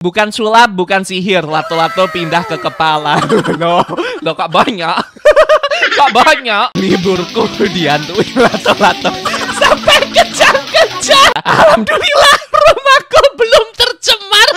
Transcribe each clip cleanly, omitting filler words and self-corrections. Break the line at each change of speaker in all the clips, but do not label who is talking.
Bukan sulap, bukan sihir. Lato-lato pindah ke kepala. Loh, kok banyak? Kok banyak? Liburku dihantui lato-lato sampai kejang-kejang. Alhamdulillah, rumahku belum tercemar.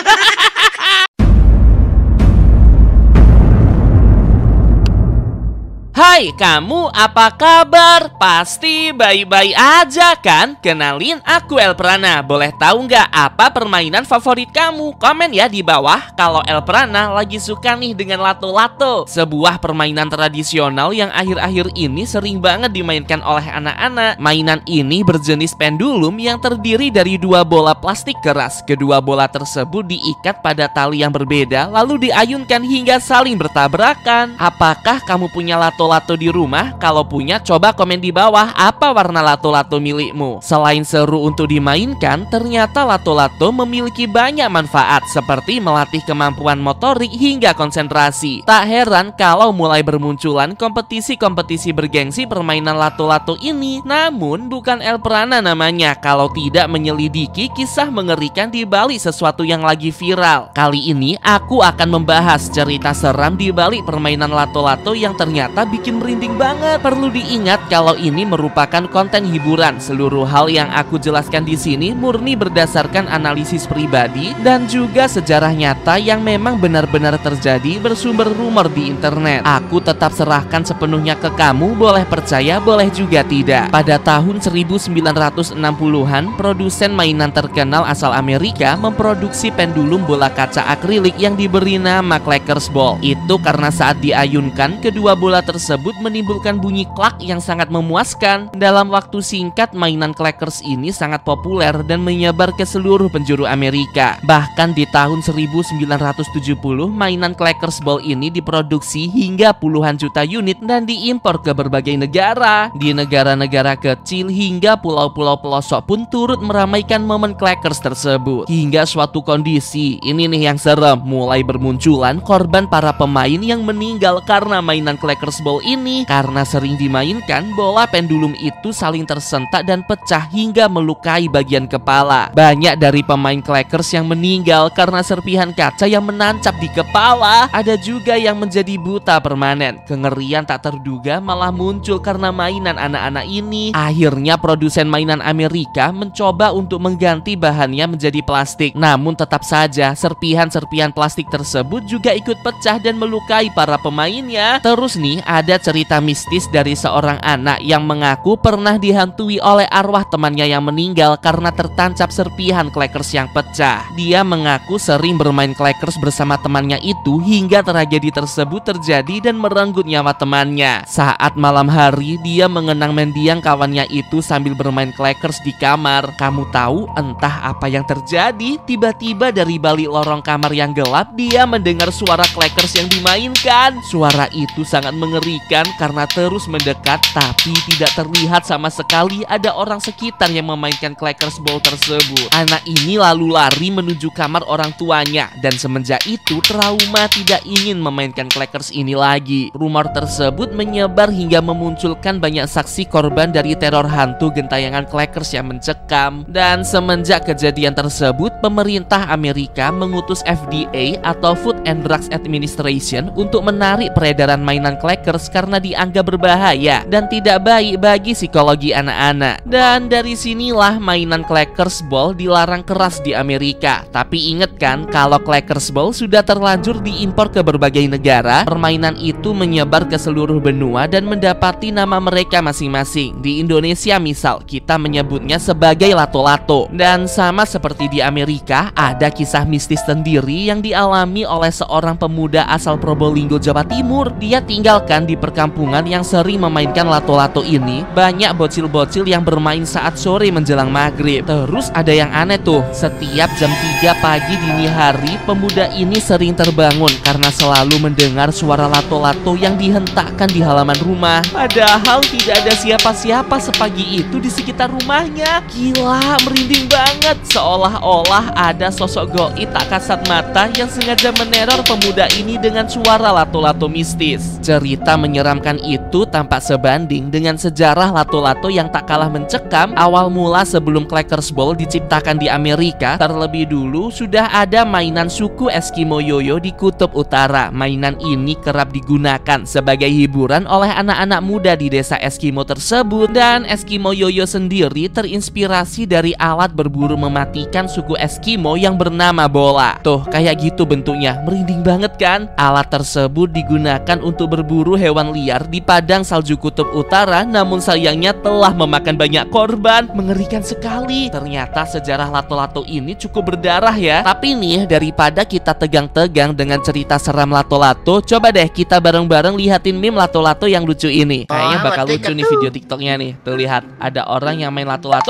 Hai kamu, apa kabar? Pasti baik-baik aja kan? Kenalin, aku Elprana. Boleh tahu nggak apa permainan favorit kamu? Komen ya di bawah kalau Elprana lagi suka nih dengan lato-lato. Sebuah permainan tradisional yang akhir-akhir ini sering banget dimainkan oleh anak-anak. Mainan ini berjenis pendulum yang terdiri dari dua bola plastik keras. Kedua bola tersebut diikat pada tali yang berbeda lalu diayunkan hingga saling bertabrakan. Apakah kamu punya lato-lato di rumah? Kalau punya, coba komen di bawah apa warna lato-lato milikmu. Selain seru untuk dimainkan, ternyata lato-lato memiliki banyak manfaat seperti melatih kemampuan motorik hingga konsentrasi. Tak heran kalau mulai bermunculan kompetisi-kompetisi bergengsi permainan lato-lato ini. Namun bukan Elprana namanya kalau tidak menyelidiki kisah mengerikan di balik sesuatu yang lagi viral. Kali ini aku akan membahas cerita seram di balik permainan lato-lato yang ternyata bikin merinding banget. Perlu diingat kalau ini merupakan konten hiburan. Seluruh hal yang aku jelaskan di sini murni berdasarkan analisis pribadi dan juga sejarah nyata yang memang benar-benar terjadi bersumber rumor di internet. Aku tetap serahkan sepenuhnya ke kamu, boleh percaya, boleh juga tidak. Pada tahun 1960-an, produsen mainan terkenal asal Amerika memproduksi pendulum bola kaca akrilik yang diberi nama Clackers Ball. Itu karena saat diayunkan, kedua bola tersebut menimbulkan bunyi klak yang sangat memuaskan. Dalam waktu singkat, mainan Clackers ini sangat populer dan menyebar ke seluruh penjuru Amerika. Bahkan di tahun 1970, mainan Clackers Ball ini diproduksi hingga puluhan juta unit dan diimpor ke berbagai negara. Di negara-negara kecil hingga pulau-pulau pelosok pun turut meramaikan momen Clackers tersebut. Hingga suatu kondisi, ini nih yang serem, mulai bermunculan korban para pemain yang meninggal karena mainan Clackers Ball ini. Karena sering dimainkan, bola pendulum itu saling tersentak dan pecah hingga melukai bagian kepala. Banyak dari pemain Clackers yang meninggal karena serpihan kaca yang menancap di kepala. Ada juga yang menjadi buta permanen. Kengerian tak terduga malah muncul karena mainan anak-anak ini. Akhirnya produsen mainan Amerika mencoba untuk mengganti bahannya menjadi plastik. Namun tetap saja serpihan-serpihan plastik tersebut juga ikut pecah dan melukai para pemainnya. Terus nih, ada cerita mistis dari seorang anak yang mengaku pernah dihantui oleh arwah temannya yang meninggal karena tertancap serpihan Clackers yang pecah. Dia mengaku sering bermain Clackers bersama temannya itu hingga tragedi tersebut terjadi dan merenggut nyawa temannya. Saat malam hari, dia mengenang mendiang kawannya itu sambil bermain Clackers di kamar. Kamu tahu entah apa yang terjadi? Tiba-tiba dari balik lorong kamar yang gelap, dia mendengar suara Clackers yang dimainkan. Suara itu sangat mengerikan karena terus mendekat, tapi tidak terlihat sama sekali ada orang sekitar yang memainkan Clackers Ball tersebut. Anak ini lalu lari menuju kamar orang tuanya dan semenjak itu trauma tidak ingin memainkan Clackers ini lagi. Rumor tersebut menyebar hingga memunculkan banyak saksi korban dari teror hantu gentayangan Clackers yang mencekam. Dan semenjak kejadian tersebut, pemerintah Amerika mengutus FDA atau Food and Drugs Administration untuk menarik peredaran mainan Clackers karena dianggap berbahaya dan tidak baik bagi psikologi anak-anak. Dan dari sinilah mainan Clackers Ball dilarang keras di Amerika. Tapi ingat kan, kalau Clackers Ball sudah terlanjur diimpor ke berbagai negara, permainan itu menyebar ke seluruh benua dan mendapati nama mereka masing-masing. Di Indonesia misal, kita menyebutnya sebagai lato-lato. Dan sama seperti di Amerika, ada kisah mistis sendiri yang dialami oleh seorang pemuda asal Probolinggo, Jawa Timur. Dia tinggalkan di perkampungan yang sering memainkan lato-lato ini. Banyak bocil-bocil yang bermain saat sore menjelang maghrib. Terus ada yang aneh tuh, setiap jam 3 pagi dini hari, pemuda ini sering terbangun karena selalu mendengar suara lato-lato yang dihentakkan di halaman rumah. Padahal tidak ada siapa-siapa sepagi itu di sekitar rumahnya. Gila, merinding banget. Seolah-olah ada sosok goib tak kasat mata yang sengaja meneror pemuda ini dengan suara lato-lato mistis. Cerita menyeramkan itu tampak sebanding dengan sejarah lato-lato yang tak kalah mencekam. Awal mula sebelum Clackers Ball diciptakan di Amerika, terlebih dulu sudah ada mainan suku Eskimo Yoyo di Kutub Utara. Mainan ini kerap digunakan sebagai hiburan oleh anak-anak muda di desa Eskimo tersebut. Dan Eskimo Yoyo sendiri terinspirasi dari alat berburu mematikan suku Eskimo yang bernama bola. Tuh, kayak gitu bentuknya, merinding banget kan? Alat tersebut digunakan untuk berburu hewan liar di padang salju Kutub Utara, namun sayangnya telah memakan banyak korban. Mengerikan sekali. Ternyata sejarah lato-lato ini cukup berdarah ya. Tapi nih, daripada kita tegang-tegang dengan cerita seram lato-lato, coba deh kita bareng-bareng lihatin meme lato-lato yang lucu ini. Kayaknya bakal lucu nih video TikToknya nih. Tuh lihat, ada orang yang main lato-lato,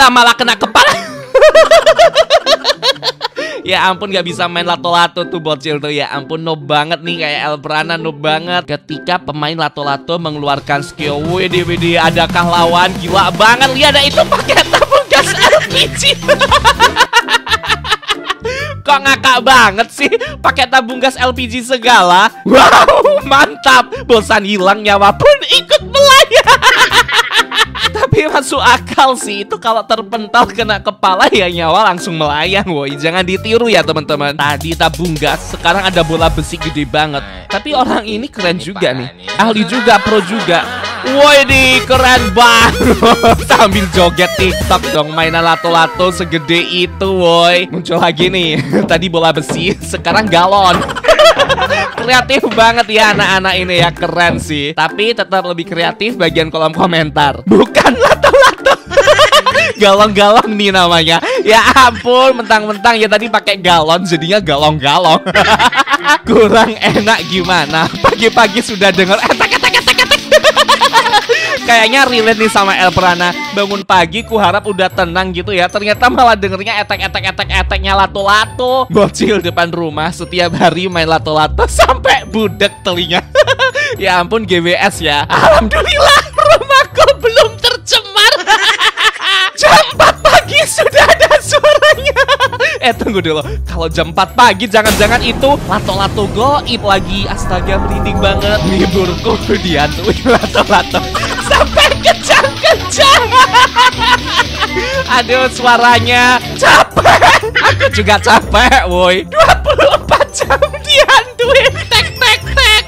malah kena kepala. Ya ampun, gak bisa main lato-lato tuh bocil tuh. Ya ampun, noob banget nih, kayak Elprana noob banget. Ketika pemain lato-lato mengeluarkan skill, WD adakah lawan? Gila banget, lihat ada itu pakai tabung gas LPG. Kok ngakak banget sih, pakai tabung gas LPG segala. Wow, mantap. Bosan hilang nyawa pun ikut melayang. Tapi masuk akal sih, itu kalau terpental kena kepala ya nyawa langsung melayang. Woi, jangan ditiru ya teman-teman. Tadi tabung gas, sekarang ada bola besi gede banget. Tapi orang ini keren juga nih, ahli juga, pro juga. Woi di keren banget. Sambil joget TikTok dong, mainan lato-lato segede itu woi. Muncul lagi nih, tadi bola besi, sekarang galon. Kreatif banget ya anak-anak ini ya, keren sih. Tapi tetap lebih kreatif bagian kolom komentar. Bukan lato-lato. Galong-galong nih namanya. Ya ampun, mentang-mentang ya tadi pakai galon jadinya galong-galong. Kurang enak gimana? Pagi-pagi sudah dengar kayaknya relate nih sama Elprana. Bangun pagi ku harap udah tenang gitu ya, ternyata malah dengernya etek-eteknya lato-lato. Bocil depan rumah setiap hari main lato-lato sampai budek telinga. Ya ampun, GWS ya. Alhamdulillah rumahku belum tercemar. Jam 4 pagi sudah ada suaranya. Tunggu dulu, kalau jam 4 pagi jangan-jangan itu lato-lato goib lagi. Astaga, merinding banget. Liburku dihantui lato-lato sampai kejang-kejang. Aduh, suaranya capek. Aku juga capek, woi. 24 jam dihantui. Tek.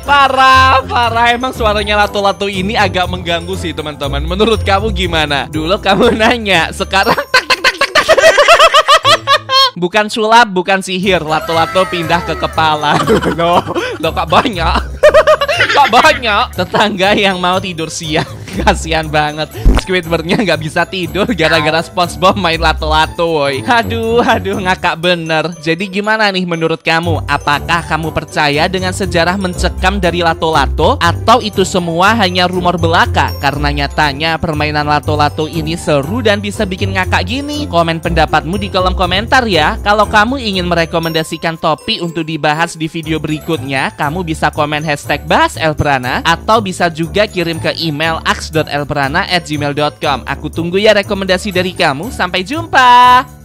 Parah. Emang suaranya lato-lato ini agak mengganggu sih teman-teman. Menurut kamu gimana? Dulu kamu nanya, sekarang bukan sulap, bukan sihir, lato-lato pindah ke kepala. Loh, kok banyak? Kok banyak? Tetangga yang mau tidur siang. Kasihan banget, Squidwardnya nggak bisa tidur gara-gara SpongeBob main lato-lato, woi. Aduh, ngakak bener. Jadi gimana nih menurut kamu? Apakah kamu percaya dengan sejarah mencekam dari lato-lato? Atau itu semua hanya rumor belaka? Karena nyatanya permainan lato-lato ini seru dan bisa bikin ngakak gini. Komen pendapatmu di kolom komentar ya. Kalau kamu ingin merekomendasikan topik untuk dibahas di video berikutnya, kamu bisa komen hashtag bahas Elprana, atau bisa juga kirim ke email aks.elprana@gmail.com. Aku tunggu ya rekomendasi dari kamu. Sampai jumpa.